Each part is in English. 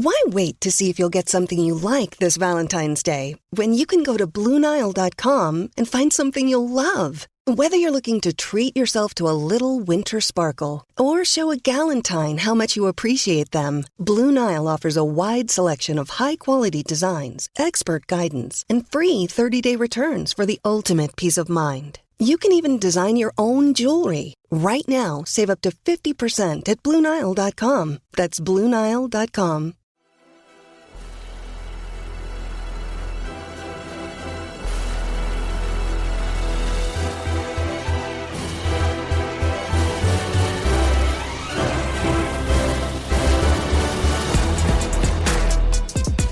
Why wait to see if you'll get something you like this Valentine's Day when you can go to BlueNile.com and find something you'll love? Whether you're looking to treat yourself to a little winter sparkle or show a galentine how much you appreciate them, Blue Nile offers a wide selection of high-quality designs, expert guidance, and free 30-day returns for the ultimate peace of mind. You can even design your own jewelry. Right now, save up to 50% at BlueNile.com. That's BlueNile.com.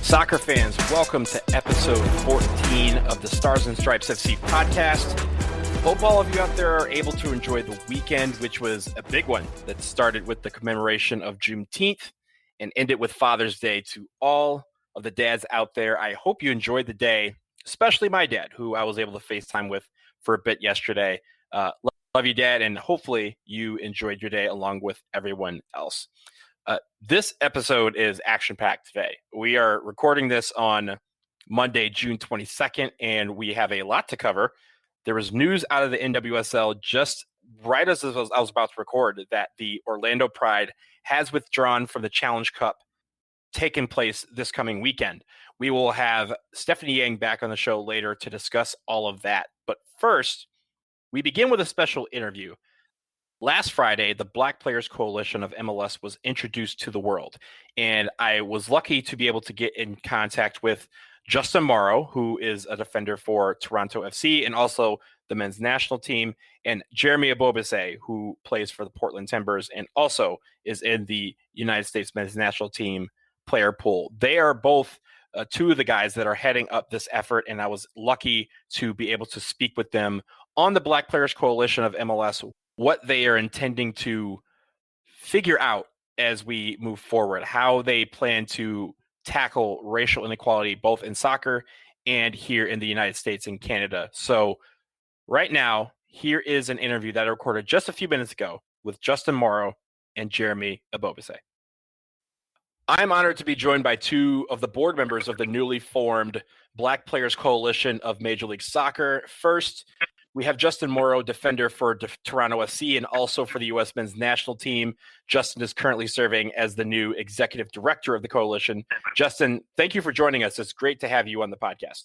Soccer fans, welcome to episode 14 of the Stars and Stripes FC podcast. Hope all of you out there are able to enjoy the weekend, which was a big one that started with the commemoration of Juneteenth and ended with Father's Day. To all of the dads out there, I hope you enjoyed the day, especially my dad, who I was able to FaceTime with for a bit yesterday. Love you, Dad, and hopefully you enjoyed your day along with everyone else. This episode is action-packed today. We are recording this on Monday, June 22nd, and we have a lot to cover. There was news out of the NWSL just right as I was about to record that the Orlando Pride has withdrawn from the Challenge Cup taking place this coming weekend. We will have Stephanie Yang back on the show later to discuss all of that. But first, we begin with a special interview. Last Friday, the Black Players Coalition of MLS was introduced to the world, and I was lucky to be able to get in contact with Justin Morrow, who is a defender for Toronto FC and also the men's national team, and Jeremy Ebobisse, who plays for the Portland Timbers and also is in the United States men's national team player pool. They are both two of the guys that are heading up this effort, and I was lucky to be able to speak with them on the Black Players Coalition of MLS, what they are intending to figure out as we move forward, how they plan to tackle racial inequality, both in soccer and here in the United States and Canada. So right now, here is an interview that I recorded just a few minutes ago with Justin Morrow and Jeremy Ebobisse. I'm honored to be joined by two of the board members of the newly formed Black Players Coalition of Major League Soccer. First, we have Justin Morrow, defender for Toronto FC and also for the U.S. men's national team. Justin is currently serving as the new executive director of the coalition. Justin, thank you for joining us. It's great to have you on the podcast.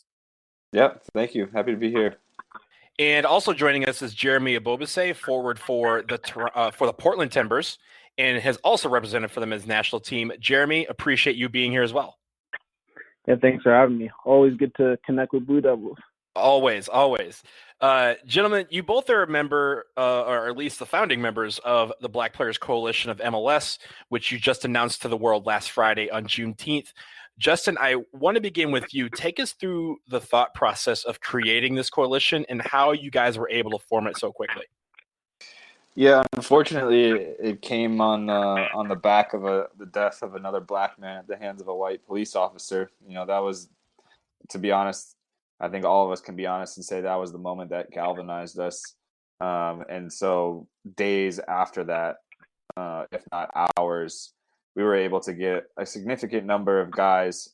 Yep, thank you. Happy to be here. And also joining us is Jeremy Ebobisse, forward for the Portland Timbers, and has also represented for the men's national team. Jeremy, appreciate you being here as well. Yeah, thanks for having me. Always good to connect with Blue Devils. Always. Gentlemen, you both are a member, or at least the founding members of the Black Players Coalition of MLS, which you just announced to the world last Friday on Juneteenth. Justin, I want to begin with you. Take us through the thought process of creating this coalition and how you guys were able to form it so quickly. Yeah, unfortunately, it came on the back of the death of another black man at the hands of a white police officer. You know, that was, to be honest, I think all of us can be honest and say that was the moment that galvanized us. And so days after that, if not hours, we were able to get a significant number of guys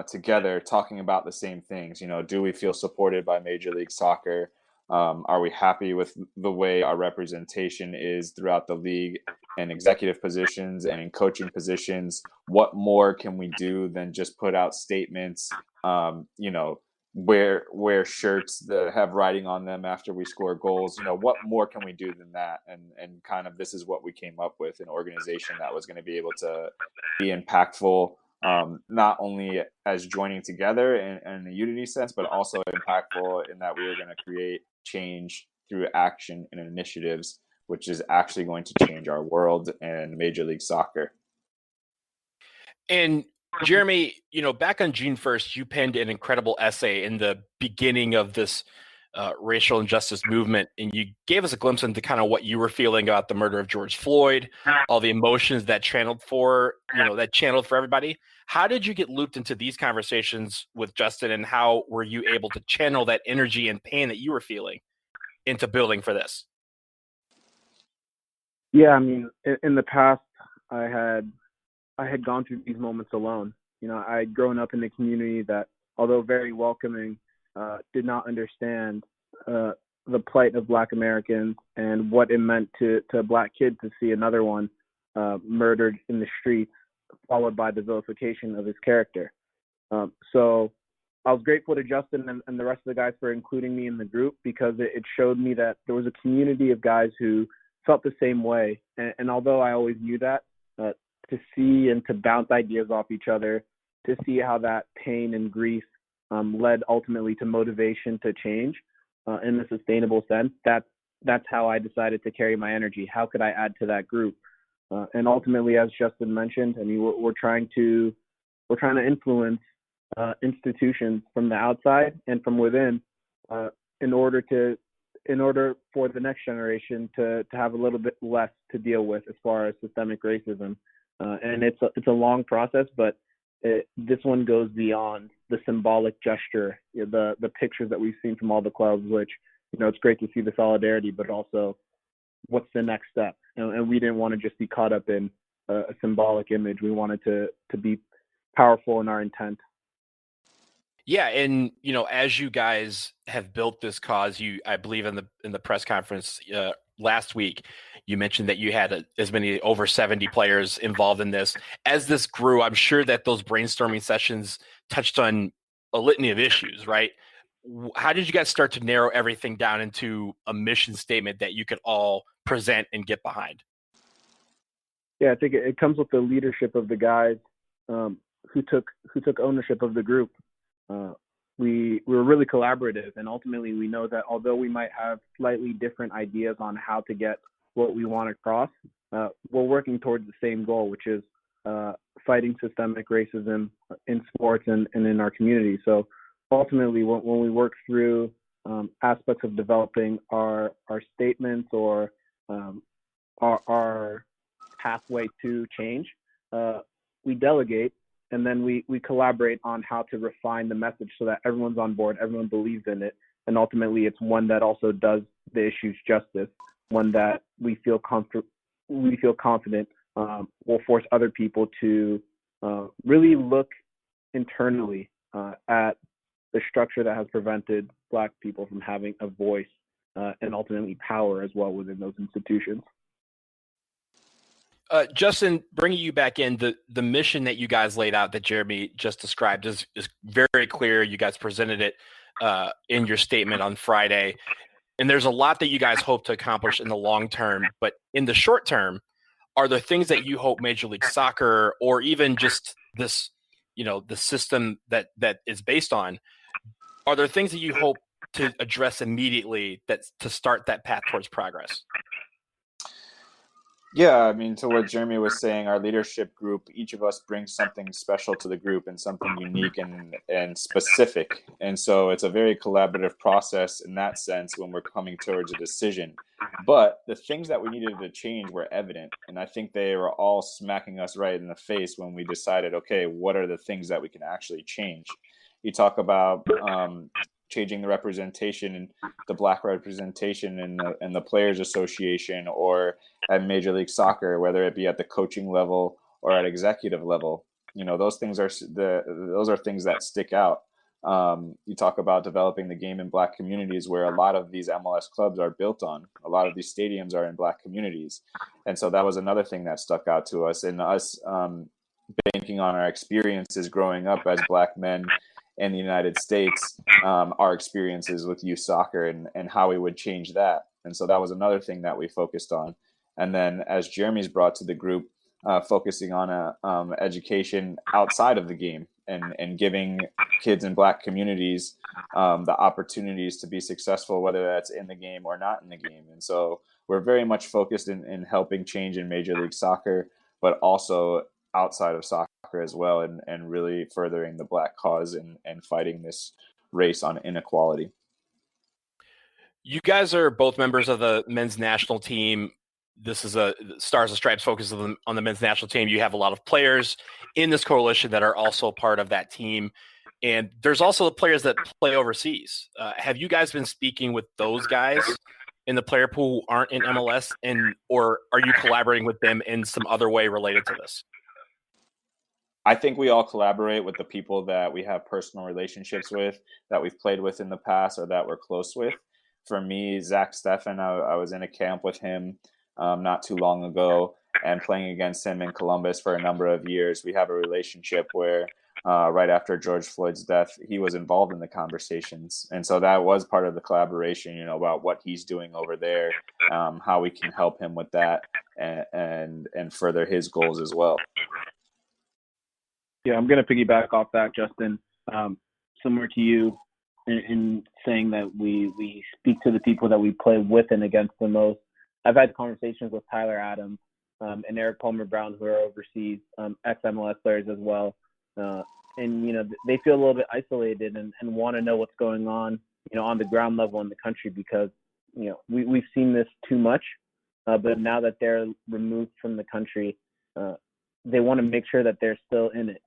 together talking about the same things. You know, do we feel supported by Major League Soccer? Are we happy with the way our representation is throughout the league and executive positions and in coaching positions? What more can we do than just put out statements, wear shirts that have writing on them after we score goals? You know, what more can we do than that? And kind of this is what we came up with, an organization that was going to be able to be impactful, not only as joining together in a unity sense, but also impactful in that we were going to create change through action and initiatives, which is actually going to change our world and Major League Soccer. And Jeremy, back on June 1st, you penned an incredible essay in the beginning of this racial injustice movement, and you gave us a glimpse into kind of what you were feeling about the murder of George Floyd, all the emotions that channeled for everybody. How did you get looped into these conversations with Justin, and how were you able to channel that energy and pain that you were feeling into building for this? Yeah, I mean, in the past, I had I had gone through these moments alone. I had grown up in a community that, although very welcoming, did not understand the plight of Black Americans and what it meant to a Black kid to see another one murdered in the streets, followed by the vilification of his character. So I was grateful to Justin and the rest of the guys for including me in the group, because it showed me that there was a community of guys who felt the same way. And although I always knew that, to see and to bounce ideas off each other, to see how that pain and grief led ultimately to motivation to change in a sustainable sense, that's how I decided to carry my energy. How could I add to that group? And ultimately, as Justin mentioned, I mean, we're trying to influence institutions from the outside and from within, in order for the next generation to have a little bit less to deal with as far as systemic racism. And it's a long process, but this one goes beyond the symbolic gesture, the pictures that we've seen from all the clubs, which, it's great to see the solidarity, but also what's the next step? And we didn't want to just be caught up in a symbolic image. We wanted to be powerful in our intent. Yeah, and as you guys have built this cause, I believe in the press conference last week, you mentioned that you had as many over 70 players involved in this. As this grew, I'm sure that those brainstorming sessions touched on a litany of issues, right? How did you guys start to narrow everything down into a mission statement that you could all present and get behind? Yeah, I think it comes with the leadership of the guys who took ownership of the group. We were really collaborative, and ultimately we know that although we might have slightly different ideas on how to get what we want across, we're working towards the same goal, which is fighting systemic racism in sports and in our community. So ultimately, when we work through aspects of developing our statements or our pathway to change, we delegate. And then we collaborate on how to refine the message so that everyone's on board, everyone believes in it, and ultimately it's one that also does the issues justice, one that we feel confident will force other people to really look internally at the structure that has prevented Black people from having a voice and ultimately power as well within those institutions. Justin, bringing you back in, the mission that you guys laid out that Jeremy just described is very clear. You guys presented it in your statement on Friday. And there's a lot that you guys hope to accomplish in the long term. But in the short term, are there things that you hope Major League Soccer or even just this, the system that is based on, are there things that you hope to address immediately to start that path towards progress? Yeah, I mean, to what Jeremy was saying, our leadership group, each of us brings something special to the group and something unique and specific. And so it's a very collaborative process in that sense when we're coming towards a decision. But the things that we needed to change were evident. And I think they were all smacking us right in the face when we decided, okay, what are the things that we can actually change? You talk about changing the representation and the Black representation in the Players Association or at Major League Soccer, whether it be at the coaching level or at executive level. Those things are things that stick out. You talk about developing the game in Black communities, where a lot of these MLS clubs are built on. A lot of these stadiums are in Black communities, and so that was another thing that stuck out to us. And us banking on our experiences growing up as Black men in the United States, our experiences with youth soccer and how we would change that. And so that was another thing that we focused on. And then as Jeremy's brought to the group, focusing on education outside of the game and giving kids in Black communities the opportunities to be successful, whether that's in the game or not in the game. And so we're very much focused in helping change in Major League Soccer, but also outside of soccer as well, and really furthering the Black cause and fighting this race on inequality. You guys are both members of the men's national team. This is a Stars and Stripes focus on the men's national team. You have a lot of players in this coalition that are also part of that team. And there's also the players that play overseas. Have you guys been speaking with those guys in the player pool who aren't in MLS, or are you collaborating with them in some other way related to this? I think we all collaborate with the people that we have personal relationships with, that we've played with in the past, or that we're close with. For me, Zach Steffen, I was in a camp with him not too long ago, and playing against him in Columbus for a number of years. We have a relationship where right after George Floyd's death, he was involved in the conversations. And so that was part of the collaboration, about what he's doing over there, how we can help him with that and further his goals as well. Yeah, I'm going to piggyback off that, Justin. Similar to you in saying that we speak to the people that we play with and against the most. I've had conversations with Tyler Adams and Eric Palmer-Brown, who are overseas, ex-MLS players as well. And, they feel a little bit isolated and want to know what's going on, on the ground level in the country because, we've seen this too much. But now that they're removed from the country, they want to make sure that they're still in it,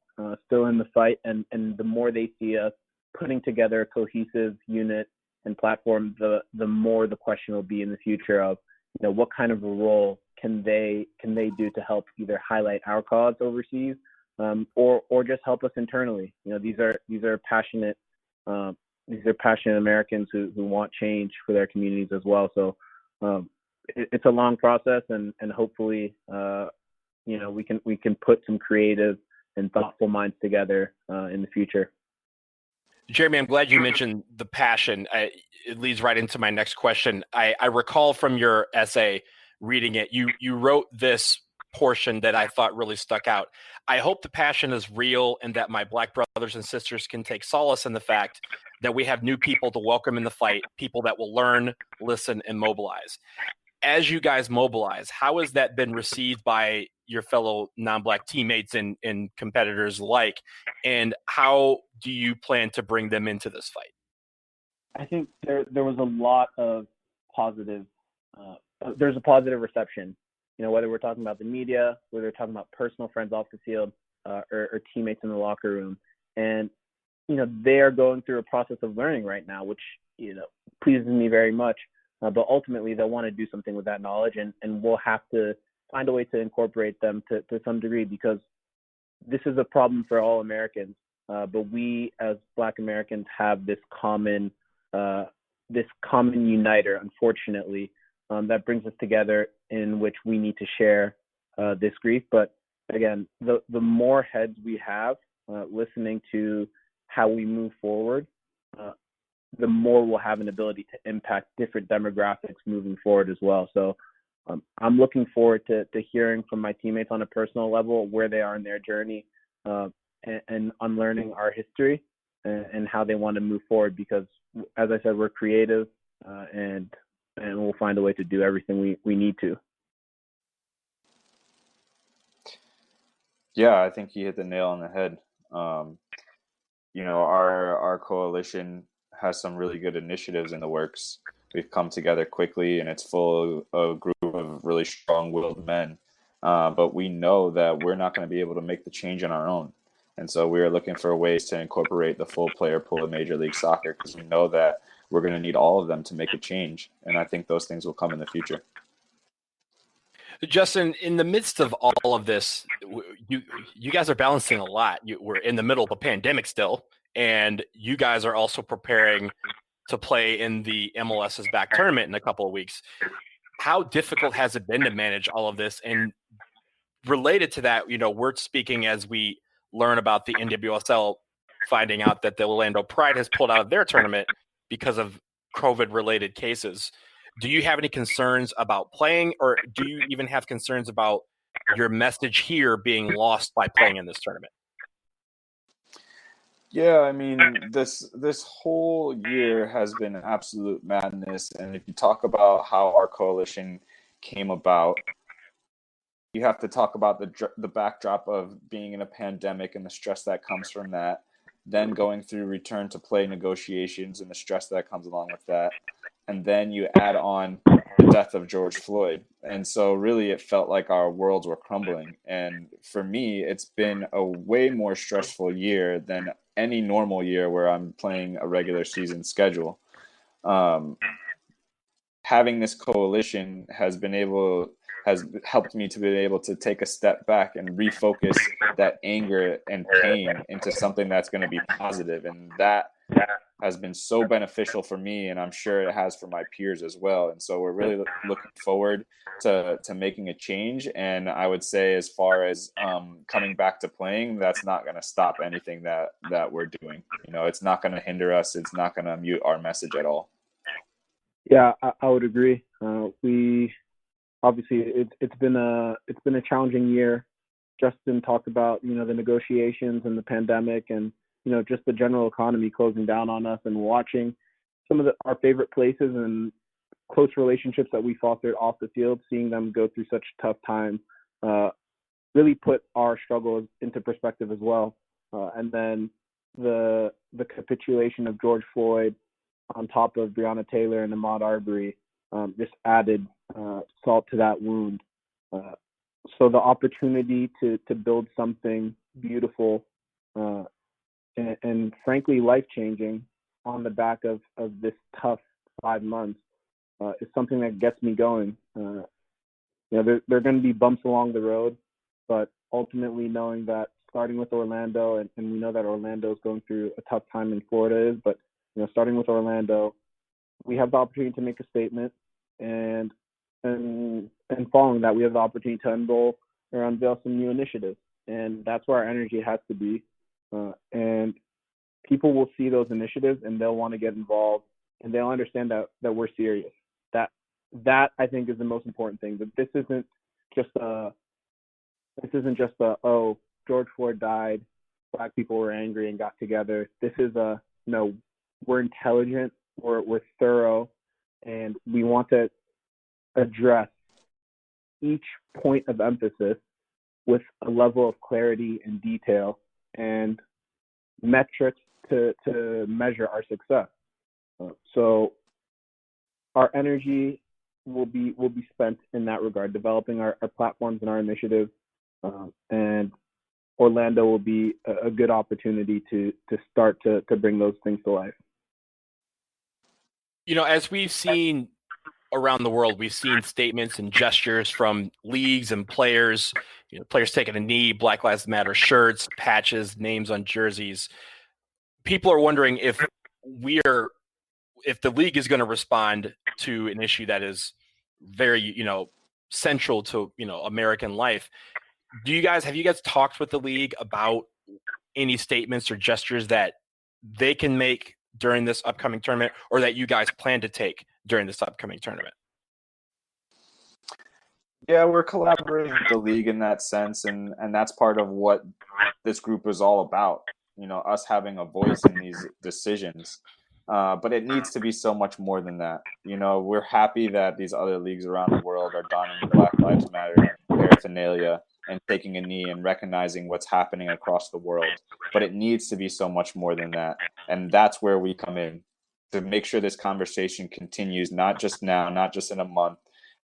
still in the fight. And the more they see us putting together a cohesive unit and platform, the more the question will be in the future of, what kind of a role can they do to help either highlight our cause overseas, or just help us internally. These are passionate Americans who want change for their communities as well. So it's a long process, and hopefully we can put some creative and thoughtful minds together in the future. Jeremy, I'm glad you mentioned the passion. It leads right into my next question. I recall from your essay, reading it, you wrote this portion that I thought really stuck out. I hope the passion is real and that my Black brothers and sisters can take solace in the fact that we have new people to welcome in the fight, people that will learn, listen, and mobilize. As you guys mobilize, how has that been received by your fellow non-Black teammates and competitors alike? And how do you plan to bring them into this fight? I think there was a lot of positive. There's a positive reception. Whether we're talking about the media, whether we're talking about personal friends off the field, or teammates in the locker room, and they are going through a process of learning right now, which pleases me very much. But ultimately, they'll want to do something with that knowledge, and we'll have to find a way to incorporate them to some degree, because this is a problem for all Americans. But we, as Black Americans, have this common uniter, unfortunately, that brings us together, in which we need to share this grief. But again, the more heads we have listening to how we move forward, the more we'll have an ability to impact different demographics moving forward as well. So I'm looking forward to hearing from my teammates on a personal level where they are in their journey, and unlearning our history and how they want to move forward, because, as I said, we're creative, and we'll find a way to do everything we need to. Yeah, I think you hit the nail on the head. Our coalition has some really good initiatives in the works. We've come together quickly, and it's full of a group of really strong-willed men. But we know that we're not going to be able to make the change on our own. And so we are looking for ways to incorporate the full player pool of Major League Soccer, because we know that we're going to need all of them to make a change. And I think those things will come in the future. Justin, in the midst of all of this, you guys are balancing a lot. We're in the middle of a pandemic still, and you guys are also preparing to play in the MLS's back tournament in a couple of weeks. How difficult has it been to manage all of this? And related to that, we're speaking as we learn about the NWSL finding out that the Orlando Pride has pulled out of their tournament because of COVID-related cases. Do you have any concerns about playing, or do you even have concerns about your message here being lost by playing in this tournament? Yeah, I mean, this whole year has been absolute madness. And if you talk about how our coalition came about, you have to talk about the backdrop of being in a pandemic and the stress that comes from that, then going through return to play negotiations and the stress that comes along with that. And then you add on the death of George Floyd. And so really it felt like our worlds were crumbling. And for me, it's been a way more stressful year than any normal year where I'm playing a regular season schedule. Having this coalition has been able has helped me to be able to take a step back and refocus that anger and pain into something that's going to be positive. And that has been so beneficial for me, and I'm sure it has for my peers as well. And so we're really looking forward to making a change. And I would say, as far as coming back to playing, that's not going to stop anything that we're doing. You know, it's not going to hinder us. It's not going to mute our message at all. Yeah, I would agree. We obviously it's been a challenging year. Justin talked about the negotiations and the pandemic and just the general economy closing down on us, and watching some of our favorite places and close relationships that we fostered off the field, seeing them go through such tough times, really put our struggles into perspective as well. And then the capitulation of George Floyd on top of Breonna Taylor and Ahmaud Arbery just added salt to that wound. So the opportunity to build something beautiful and frankly life-changing on the back of this tough 5 months is something that gets me going. There are going to be bumps along the road, but ultimately knowing that starting with Orlando, and we know that Orlando is going through a tough time in Florida, but starting with Orlando, we have the opportunity to make a statement, and following that, we have the opportunity to unveil some new initiatives, and that's where our energy has to be. And people will see those initiatives, and they'll want to get involved, and they'll understand that we're serious. That I think is the most important thing. That this isn't just oh, George Floyd died, Black people were angry and got together. This is we're intelligent, we're thorough, and we want to address each point of emphasis with a level of clarity and detail and metrics to measure our success. So our energy will be spent in that regard, developing our platforms and our initiatives, and Orlando will be a good opportunity to start to bring those things to life. As we've seen around the world, we've seen statements and gestures from leagues and players, players taking a knee, Black Lives Matter shirts, patches, names on jerseys. People are wondering if the league is going to respond to an issue that is very, central to, American life. Have you guys talked with the league about any statements or gestures that they can make during this upcoming tournament, or that you guys plan to take during this upcoming tournament? Yeah, we're collaborating with the league in that sense, and that's part of what this group is all about. Us having a voice in these decisions. But it needs to be so much more than that. We're happy that these other leagues around the world are donning the Black Lives Matter paraphernalia and taking a knee and recognizing what's happening across the world. But it needs to be so much more than that. And that's where we come in, to make sure this conversation continues, not just now, not just in a month,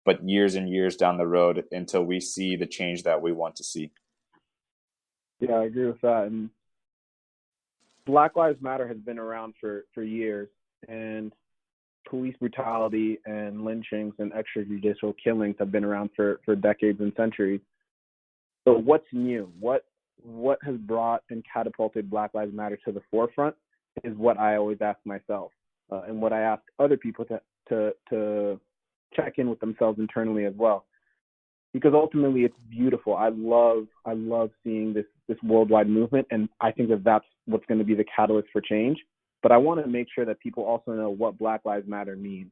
but years and years down the road, until we see the change that we want to see. Yeah, I agree with that. And Black Lives Matter has been around for years, and police brutality and lynchings and extrajudicial killings have been around for decades and centuries. So what's new? What has brought and catapulted Black Lives Matter to the forefront is what I always ask myself, and what I ask other people to check in with themselves internally as well. Because ultimately it's beautiful. I love seeing this worldwide movement, and I think that's what's going to be the catalyst for change. But I want to make sure that people also know what Black Lives Matter means,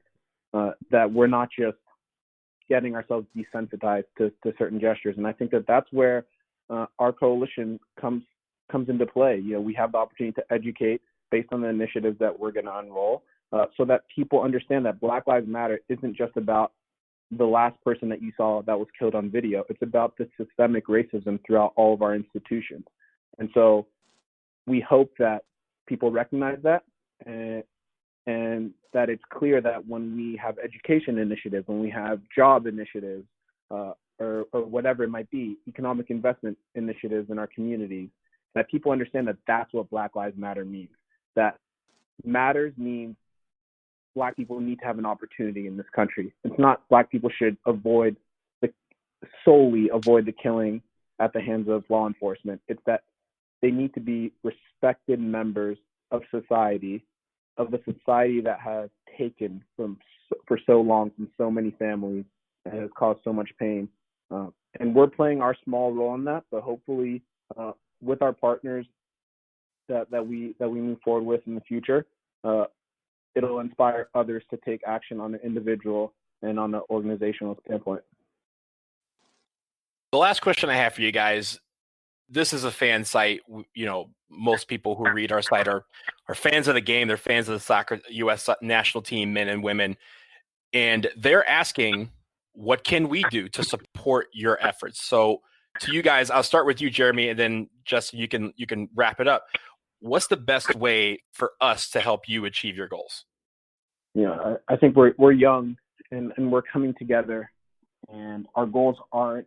that we're not just getting ourselves desensitized to certain gestures. And I think that's where our coalition comes into play. We have the opportunity to educate based on the initiatives that we're going to unroll, so that people understand that Black Lives Matter isn't just about the last person that you saw that was killed on video. It's about the systemic racism throughout all of our institutions. And so we hope that people recognize that, and that it's clear that when we have education initiatives, when we have job initiatives, or whatever it might be, economic investment initiatives in our communities, that people understand that that's what Black Lives Matter means. That matters means Black people need to have an opportunity in this country. It's not Black people should avoid solely avoid the killing at the hands of law enforcement. It's that they need to be respected members of society, of the society that has taken for so long from so many families and has caused so much pain. And we're playing our small role in that, but hopefully with our partners that we move forward with in the future, it'll inspire others to take action on an individual and on an organizational standpoint. The last question I have for you guys, this is a fan site. You know, most people who read our site are fans of the game. They're fans of the soccer U.S. national team, men and women. And they're asking, what can we do to support your efforts? So to you guys, I'll start with you, Jeremy, and then Justin, you can wrap it up. What's the best way for us to help you achieve your goals? Yeah, I think we're young and we're coming together, and our goals are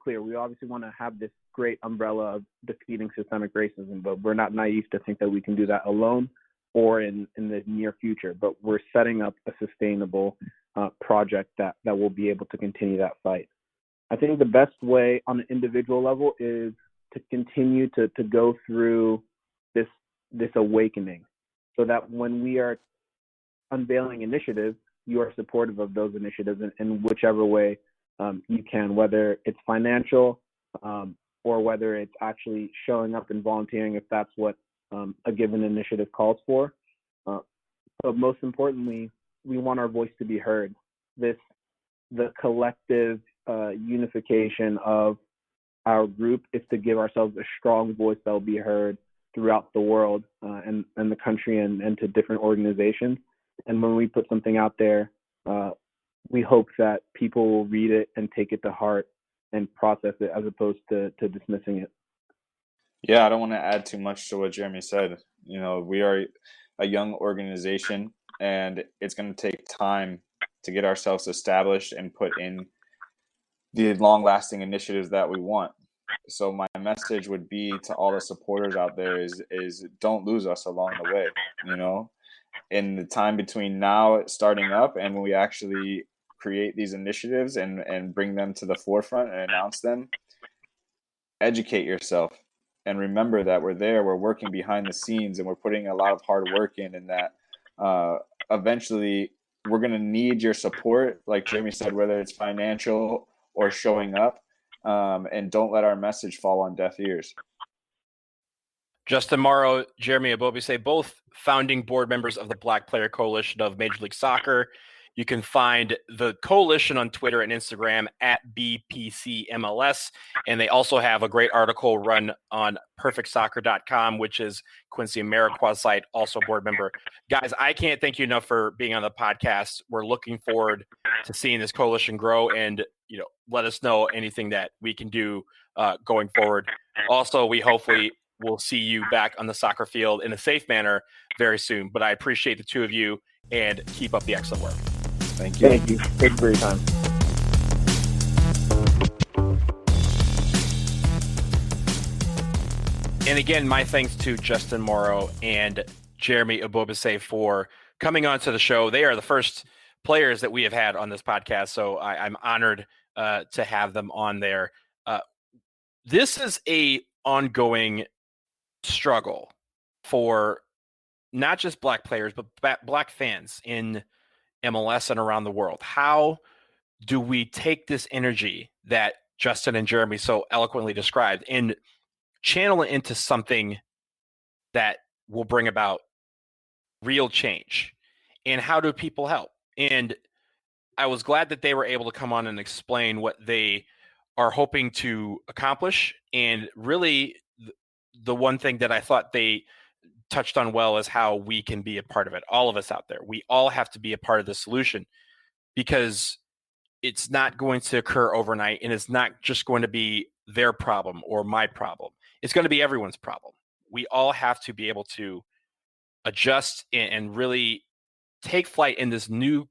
clear. We obviously want to have this great umbrella of defeating systemic racism, but we're not naive to think that we can do that alone or in the near future. But we're setting up a sustainable project that will be able to continue that fight. I think the best way on an individual level is to continue to go through this awakening, so that when we are unveiling initiatives, you are supportive of those initiatives in whichever way you can, whether it's financial or whether it's actually showing up and volunteering if that's what a given initiative calls for. But most importantly, we want our voice to be heard. The collective unification of our group is to give ourselves a strong voice that will be heard throughout the world and the country and to different organizations. And when we put something out there, we hope that people will read it and take it to heart and process it as opposed to dismissing it. Yeah, I don't want to add too much to what Jeremy said. You know, we are a young organization, and it's going to take time to get ourselves established and put in the long-lasting initiatives that we want. So my message would be to all the supporters out there is don't lose us along the way. You know, in the time between now starting up and when we actually create these initiatives and bring them to the forefront and announce them, educate yourself and remember that we're working behind the scenes and we're putting a lot of hard work in, and that eventually we're going to need your support, like Jeremy said, whether it's financial or showing up, and don't let our message fall on deaf ears. Justin Morrow, Jeremy Ebobisse, both founding board members of the Black Player Coalition of Major League Soccer. You can find the coalition on Twitter and Instagram at BPCMLS. And they also have a great article run on perfectsoccer.com, which is Quincy Amarikwa's site, also board member. Guys, I can't thank you enough for being on the podcast. We're looking forward to seeing this coalition grow, and let us know anything that we can do going forward. Also, we hopefully will see you back on the soccer field in a safe manner very soon. But I appreciate the two of you, and keep up the excellent work. Thank you. Thank you. Thank you for your time. And again, my thanks to Justin Morrow and Jeremy Ebobisse for coming on to the show. They are the first players that we have had on this podcast, so I'm honored to have them on there. This is a ongoing struggle for not just Black players, but Black fans in MLS and around the world. How do we take this energy that Justin and Jeremy so eloquently described and channel it into something that will bring about real change? And how do people help? And I was glad that they were able to come on and explain what they are hoping to accomplish. And really, the one thing that I thought they touched on well is how we can be a part of it. All of us out there, we all have to be a part of the solution, because it's not going to occur overnight, and it's not just going to be their problem or my problem. It's going to be everyone's problem. We all have to be able to adjust and really take flight in this new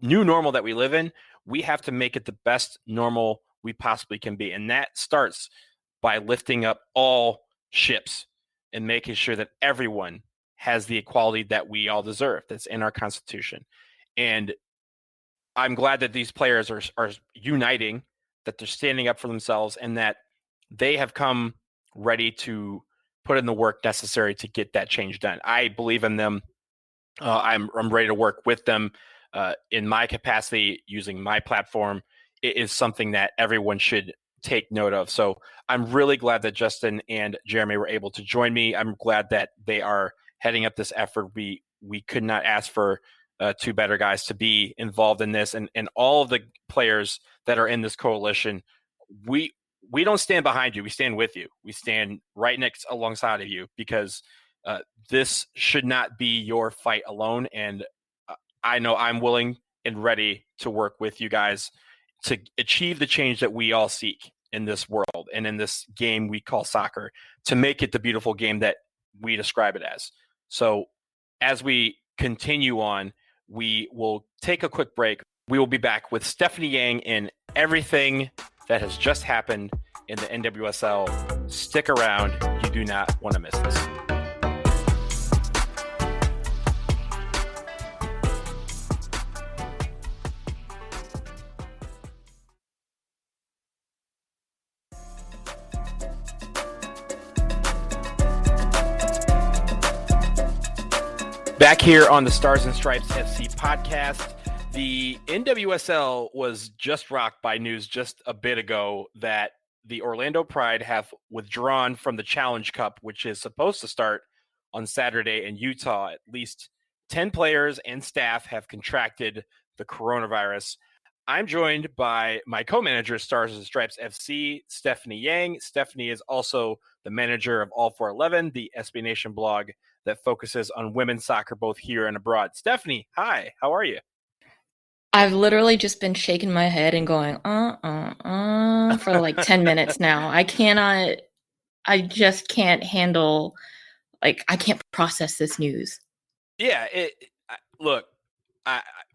normal that we live in. We have to make it the best normal we possibly can be. And that starts by lifting up all ships and making sure that everyone has the equality that we all deserve, that's in our Constitution. And I'm glad that these players are uniting that they're standing up for themselves, and that they have come ready to put in the work necessary to get that change done. I believe in them. I'm ready to work with them in my capacity, using my platform. It is something that everyone should take note of. So I'm really glad that Justin and Jeremy were able to join me. I'm glad that they are heading up this effort. We could not ask for two better guys to be involved in this, and all of the players that are in this coalition. We don't stand behind you. We stand with you. We stand right next alongside of you, because this should not be your fight alone. And I know I'm willing and ready to work with you guys to achieve the change that we all seek in this world and in this game we call soccer, to make it the beautiful game that we describe it as. So as we continue on, we will take a quick break. We will be back with Stephanie Yang and everything that has just happened in the NWSL. Stick around. You do not want to miss this. Back here on the Stars and Stripes FC podcast. The NWSL was just rocked by news just a bit ago that the Orlando Pride have withdrawn from the Challenge Cup, which is supposed to start on Saturday in Utah. At least 10 players and staff have contracted the coronavirus. I'm joined by my co-manager, Stars and Stripes FC, Stephanie Yang. Stephanie is also the manager of All 411, the SB Nation blog that focuses on women's soccer both here and abroad. Stephanie, hi, how are you? I've literally just been shaking my head and going, for like 10 minutes now. I just can't handle, I can't process this news. Yeah, look,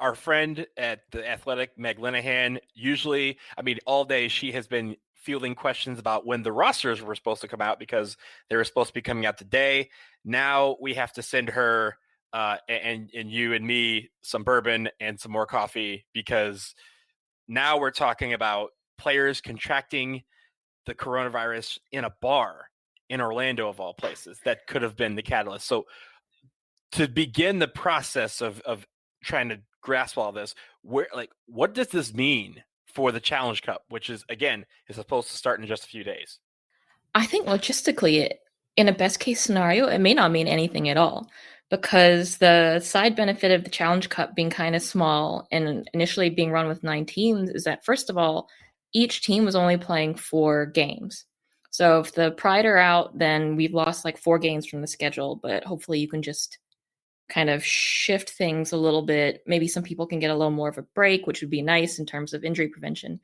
our friend at The Athletic, Meg Linehan, usually, all day she has been fielding questions about when the rosters were supposed to come out, because they were supposed to be coming out today. Now we have to send her and you and me some bourbon and some more coffee, because now we're talking about players contracting the coronavirus in a bar in Orlando, of all places. That could have been the catalyst. So to begin the process of trying to grasp all this, what does this mean for the Challenge Cup, which is supposed to start in just a few days? I think logistically, in a best case scenario, it may not mean anything at all, because the side benefit of the Challenge Cup being kind of small and initially being run with 9 teams is that, first of all, each team was only playing 4 games. So if the Pride are out, then we've lost 4 games from the schedule, but hopefully you can just kind of shift things a little bit. Maybe some people can get a little more of a break, which would be nice in terms of injury prevention.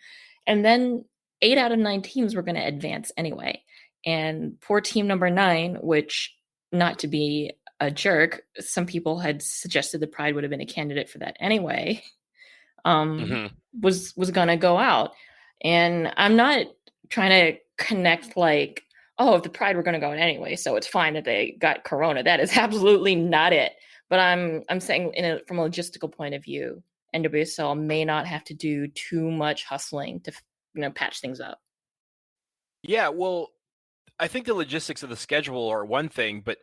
And then 8 out of 9 teams were going to advance anyway. And poor team number 9, which, not to be a jerk, some people had suggested the Pride would have been a candidate for that anyway, was going to go out. And I'm not trying to connect if the Pride were going to go out anyway, so it's fine that they got corona. That is absolutely not it. But I'm saying from a logistical point of view, NWSL may not have to do too much hustling to patch things up. Yeah, well, I think the logistics of the schedule are one thing, but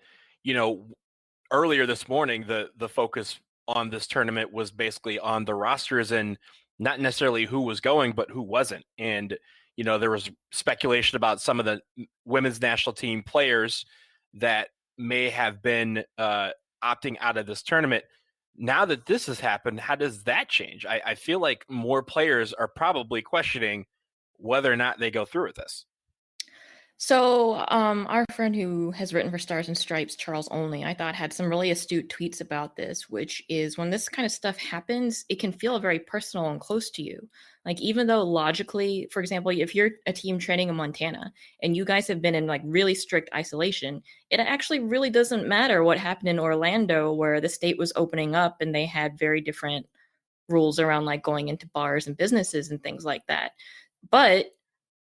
earlier this morning, the focus on this tournament was basically on the rosters and not necessarily who was going, but who wasn't. And there was speculation about some of the women's national team players that may have been opting out of this tournament. Now that this has happened, how does that change? I feel like more players are probably questioning whether or not they go through with this. So our friend who has written for Stars and Stripes, Charles Only, I thought had some really astute tweets about this, which is when this kind of stuff happens, it can feel very personal and close to you. Even though logically, for example, if you're a team training in Montana and you guys have been in really strict isolation, it actually really doesn't matter what happened in Orlando, where the state was opening up and they had very different rules around going into bars and businesses and things like that. But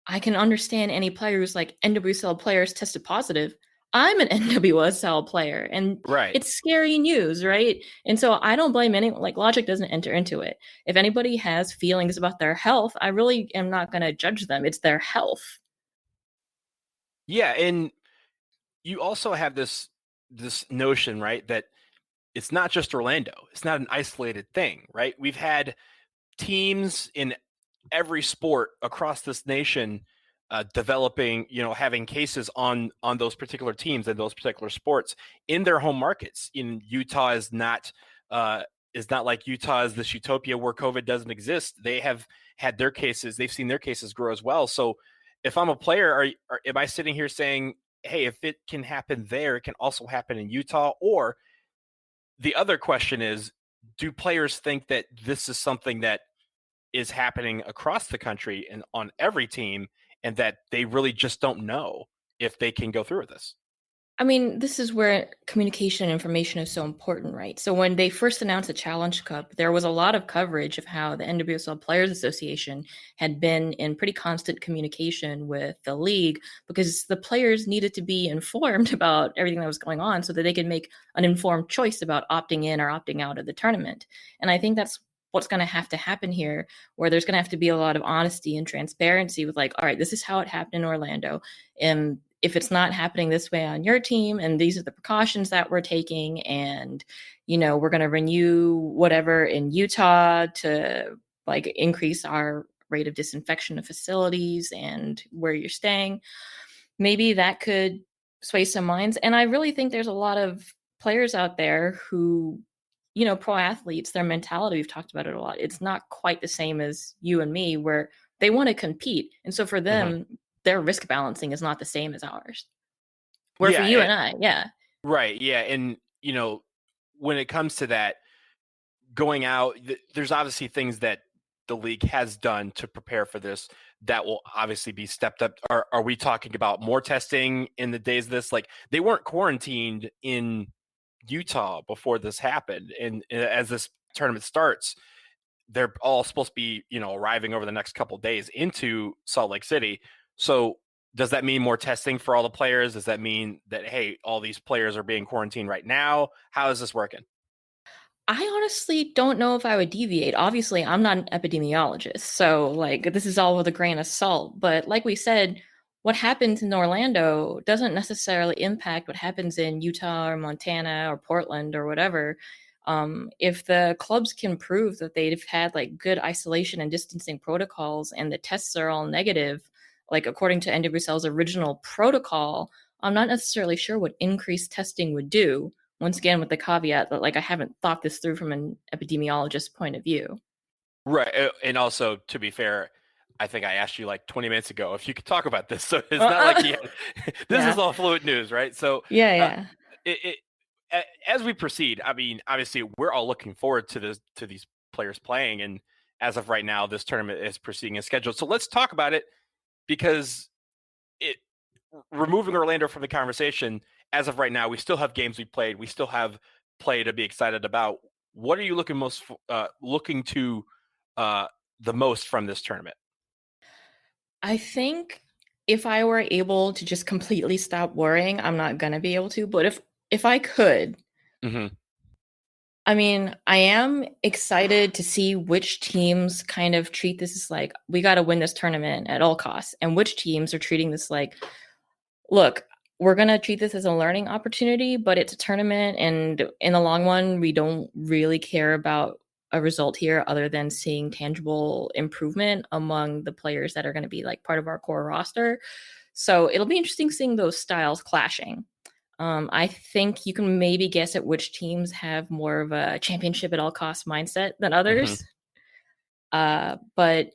I can understand any player who's NWSL players tested positive. I'm an NWSL player, and Right. it's scary news, right? And so I don't blame anyone. Like, logic doesn't enter into it. If anybody has feelings about their health, I really am not going to judge them. It's their health. Yeah, and you also have this notion, right, that it's not just Orlando. It's not an isolated thing, right? We've had teams in every sport across this nation developing, having cases on those particular teams and those particular sports in their home markets. In Utah is not like Utah is this utopia where COVID doesn't exist. They have had their cases. They've seen their cases grow as well. So if I'm a player, am I sitting here saying, hey, if it can happen there, it can also happen in Utah? Or the other question is, do players think that this is something that is happening across the country and on every team, and that they really just don't know if they can go through with this? I mean, this is where communication and information is so important, right? So when they first announced the Challenge Cup, there was a lot of coverage of how the NWSL Players Association had been in pretty constant communication with the league, because the players needed to be informed about everything that was going on so that they could make an informed choice about opting in or opting out of the tournament. And I think that's what's going to happen here, where there's going to have to be a lot of honesty and transparency with, like, all right, this is how it happened in Orlando. And if it's not happening this way on your team, and these are the precautions that we're taking, and, we're going to renew whatever in Utah to like increase our rate of disinfection of facilities and where you're staying, maybe that could sway some minds. And I really think there's a lot of players out there who, pro athletes, their mentality, we've talked about it a lot. It's not quite the same as you and me, where they want to compete. And so for them, their risk balancing is not the same as ours. Where for you and I, yeah. Right. Yeah. And, when it comes to that, going out, there's obviously things that the league has done to prepare for this that will obviously be stepped up. Are we talking about more testing in the days of this? Like, they weren't quarantined in Utah before this happened. And as this tournament starts, they're all supposed to be, arriving over the next couple of days into Salt Lake City. So does that mean more testing for all the players? Does that mean that, hey, all these players are being quarantined right now? How is this working? I honestly don't know if I would deviate. Obviously, I'm not an epidemiologist, so like this is all with a grain of salt. But like we said, what happens in Orlando doesn't necessarily impact what happens in Utah or Montana or Portland or whatever. If the clubs can prove that they've had like good isolation and distancing protocols and the tests are all negative, like according to NWSL's original protocol, I'm not necessarily sure what increased testing would do. Once again, with the caveat that, like, I haven't thought this through from an epidemiologist's point of view. Right. And also, to be fair, I think I asked you like 20 minutes ago if you could talk about this. So it's not like this is all fluid news, right? So yeah. As we proceed, I mean, obviously, we're all looking forward to these players playing. And as of right now, this tournament is proceeding as scheduled. So let's talk about it, because removing Orlando from the conversation, as of right now, we still have games we played. We still have play to be excited about. What are you looking to the most from this tournament? I think if I were able to just completely stop worrying, I'm not going to be able to. But if I could, I mean, I am excited to see which teams kind of treat this as like, we got to win this tournament at all costs, and which teams are treating this like, look, we're going to treat this as a learning opportunity, but it's a tournament. And in the long run, we don't really care about a result here other than seeing tangible improvement among the players that are going to be like part of our core roster. So it'll be interesting seeing those styles clashing. I think you can maybe guess at which teams have more of a championship at all costs mindset than others. But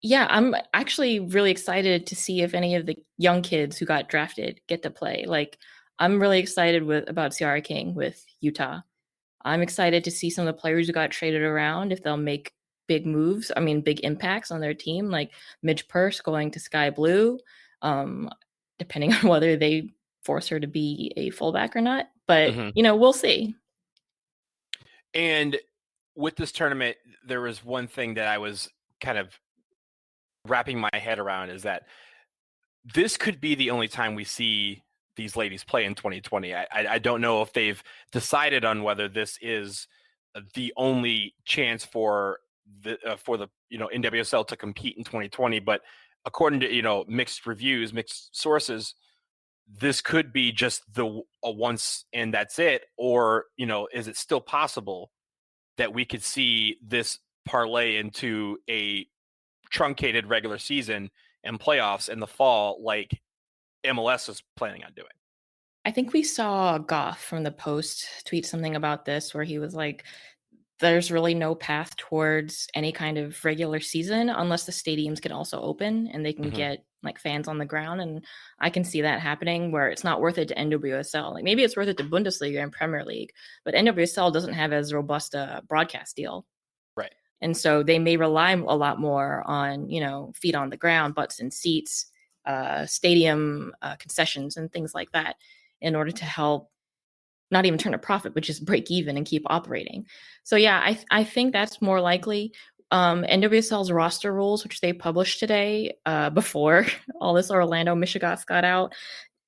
yeah, I'm actually really excited to see if any of the young kids who got drafted get to play. Like, I'm really excited about Ciara King with Utah. I'm excited to see some of the players who got traded around, if they'll make big moves. I mean, big impacts on their team, like Midge Purse going to Sky Blue, depending on whether they force her to be a fullback or not. But, we'll see. And with this tournament, there was one thing that I was kind of wrapping my head around, is that this could be the only time we see these ladies play in 2020. I don't know if they've decided on whether this is the only chance for the NWSL to compete in 2020. But according to mixed reviews, mixed sources, this could be just a once and that's it. Or is it still possible that we could see this parlay into a truncated regular season and playoffs in the fall, like MLS is planning on doing? I think we saw Goff from the Post tweet something about this, where he was like, there's really no path towards any kind of regular season unless the stadiums can also open and they can get like fans on the ground. And I can see that happening, where it's not worth it to NWSL. Like maybe it's worth it to Bundesliga and Premier League, but NWSL doesn't have as robust a broadcast deal. Right. And so they may rely a lot more on, feet on the ground, butts in seats, stadium concessions and things like that in order to help not even turn a profit, but just break even and keep operating. So yeah, I think that's more likely. NWSL's roster rules, which they published today before all this Orlando Michigas got out,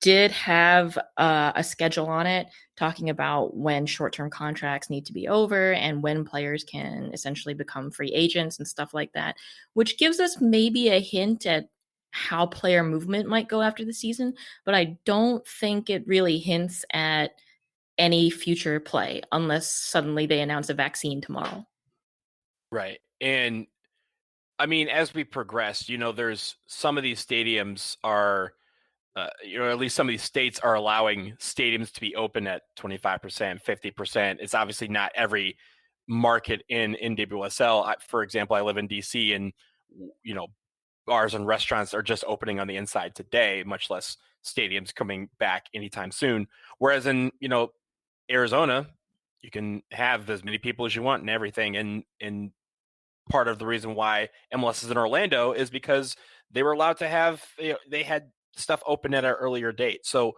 did have a schedule on it talking about when short-term contracts need to be over and when players can essentially become free agents and stuff like that, which gives us maybe a hint at how player movement might go after the season. But I don't think it really hints at any future play unless suddenly they announce a vaccine tomorrow. Right. And I mean, as we progress, there's some of these stadiums are, at least some of these states are allowing stadiums to be open at 25%, 50%. It's obviously not every market in NWSL. For example, I live in DC, and, bars and restaurants are just opening on the inside today, much less stadiums coming back anytime soon. Whereas in, Arizona, you can have as many people as you want and everything. And part of the reason why MLS is in Orlando is because they were allowed to have, they had stuff open at an earlier date. So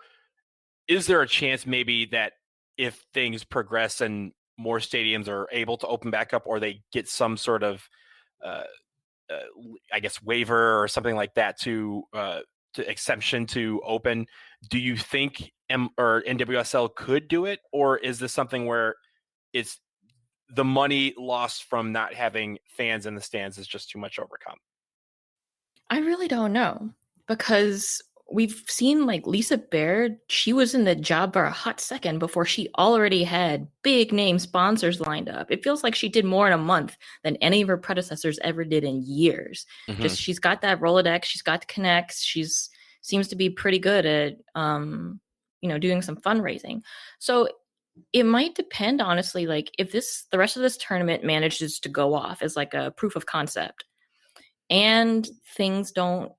is there a chance maybe that if things progress and more stadiums are able to open back up, or they get some sort of, waiver or something like that to exemption to open, do you think NWSL could do it? Or is this something where it's the money lost from not having fans in the stands is just too much to overcome? I really don't know, because we've seen like Lisa Baird, she was in the job for a hot second before she already had big name sponsors lined up. It feels like she did more in a month than any of her predecessors ever did in years. Just she's got that Rolodex, she's got the connects, she's seems to be pretty good at doing some fundraising. So it might depend, honestly, like if the rest of this tournament manages to go off as like a proof of concept and things don't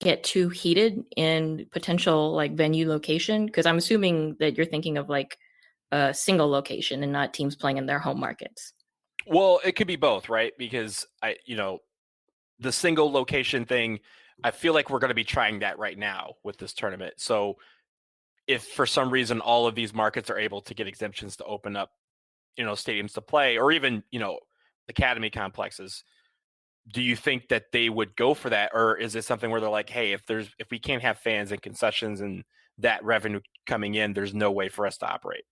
get too heated in potential like venue location, because I'm assuming that you're thinking of like a single location and not teams playing in their home markets. Well, it could be both, right? Because the single location thing, I feel like we're going to be trying that right now with this tournament. So if for some reason all of these markets are able to get exemptions to open up, stadiums to play, or even, academy complexes, do you think that they would go for that? Or is it something where they're like, hey, if we can't have fans and concessions and that revenue coming in, there's no way for us to operate?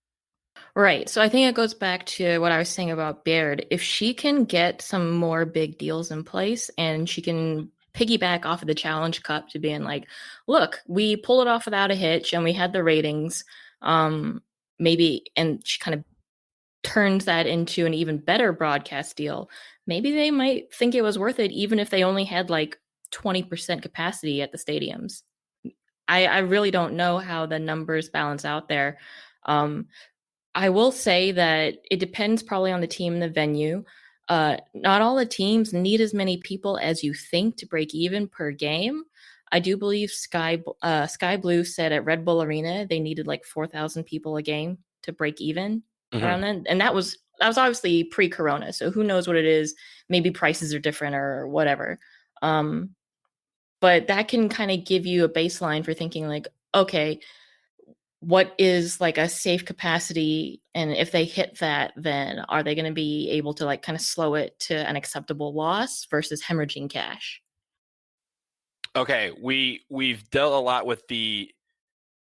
Right. So I think it goes back to what I was saying about Baird. If she can get some more big deals in place and she can piggyback off of the Challenge Cup to being like, look, we pulled it off without a hitch and we had the ratings, maybe, and she kind of turns that into an even better broadcast deal, maybe they might think it was worth it, even if they only had like 20% capacity at the stadiums. I really don't know how the numbers balance out there. I will say that it depends probably on the team and the venue. Not all the teams need as many people as you think to break even per game. I do believe Sky Blue said at Red Bull Arena they needed like 4,000 people a game to break even around then, and that was obviously pre-corona, so who knows what it is. Maybe prices are different or whatever, but that can kind of give you a baseline for thinking like, okay, what is like a safe capacity, and if they hit that, then are they going to be able to like kind of slow it to an acceptable loss versus hemorrhaging cash? Okay, we've dealt a lot with the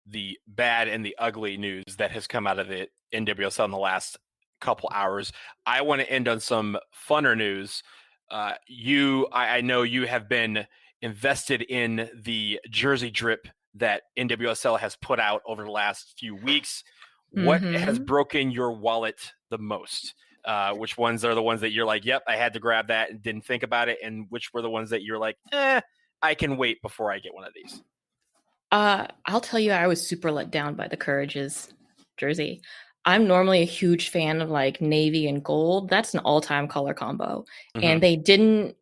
the bad and the ugly news that has come out of the NWSL in the last couple hours. I want to end on some funner news. I know you have been invested in the jersey drip that NWSL has put out over the last few weeks. What has broken your wallet the most? Which ones are the ones that you're like, yep, I had to grab that and didn't think about it? And which were the ones that you're like, I can wait before I get one of these? I'll tell you, I was super let down by the Courage's jersey. I'm normally a huge fan of like navy and gold. That's an all-time color combo. And they didn't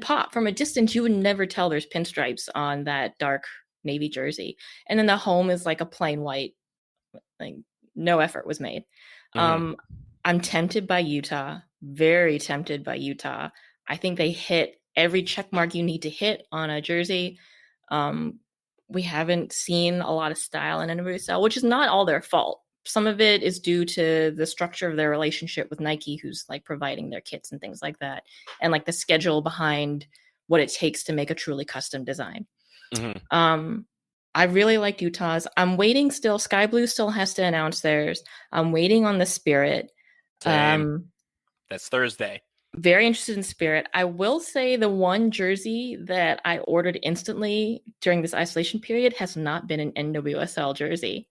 pop. From a distance. You would never tell there's pinstripes on that dark navy jersey. And then the home is like a plain white, like no effort was made. I'm tempted by Utah, very tempted by Utah. I think they hit every check mark you need to hit on a jersey. We haven't seen a lot of style in NWSL, which is not all their fault. Some of it is due to the structure of their relationship with Nike, who's like providing their kits and things like that, and like the schedule behind what it takes to make a truly custom design. I really liked Utah's. I'm waiting still. Sky Blue still has to announce theirs. I'm waiting on the Spirit. That's Thursday. Very interested in Spirit. I will say the one jersey that I ordered instantly during this isolation period has not been an NWSL jersey.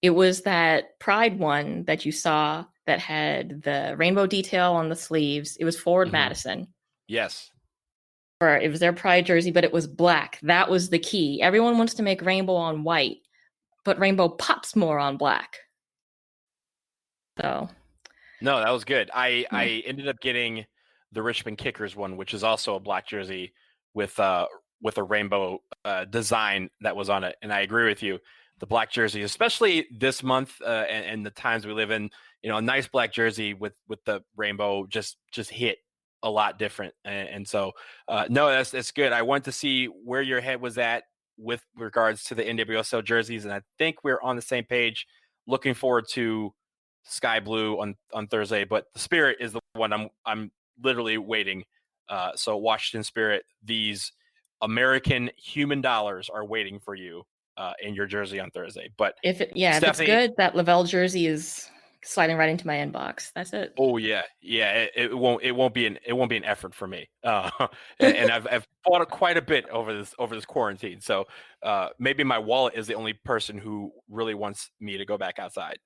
It was that Pride one that you saw that had the rainbow detail on the sleeves. It was Forward Madison. Yes. It was their Pride jersey, but it was black. That was the key. Everyone wants to make rainbow on white, but rainbow pops more on black. So... No, that was good. I ended up getting the Richmond Kickers one, which is also a black jersey with a rainbow design that was on it. And I agree with you. The black jersey, especially this month and the times we live in, a nice black jersey with the rainbow just hit a lot different. And so, no, that's good. I want to see where your head was at with regards to the NWSL jerseys. And I think we're on the same page. Looking forward to Sky Blue on Thursday, but the Spirit is the one I'm literally waiting. So Washington Spirit, these American human dollars are waiting for you in your jersey on Thursday. But if it's good, that Lavelle jersey is sliding right into my inbox. That's it. Oh yeah. It won't be an effort for me. And I've bought it quite a bit over this quarantine. So maybe my wallet is the only person who really wants me to go back outside.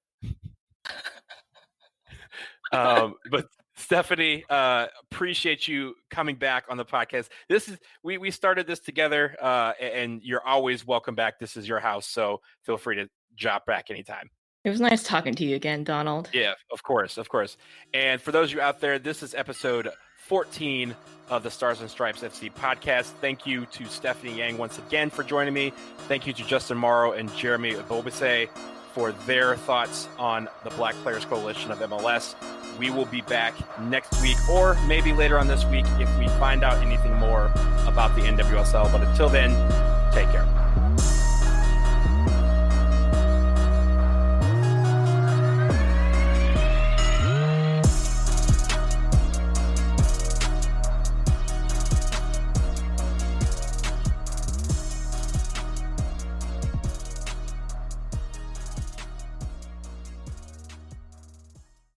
But Stephanie, appreciate you coming back on the podcast. We started this together, and you're always welcome back. This is your house, so feel free to drop back anytime. It was nice talking to you again, Donald. Yeah, of course. And for those of you out there, this is episode 14 of the Stars and Stripes FC podcast. Thank you to Stephanie Yang once again for joining me. Thank you to Justin Morrow and Jeremy Ebobisse for their thoughts on the Black Players Coalition of MLS. We will be back next week or maybe later on this week if we find out anything more about the NWSL. But until then, take care.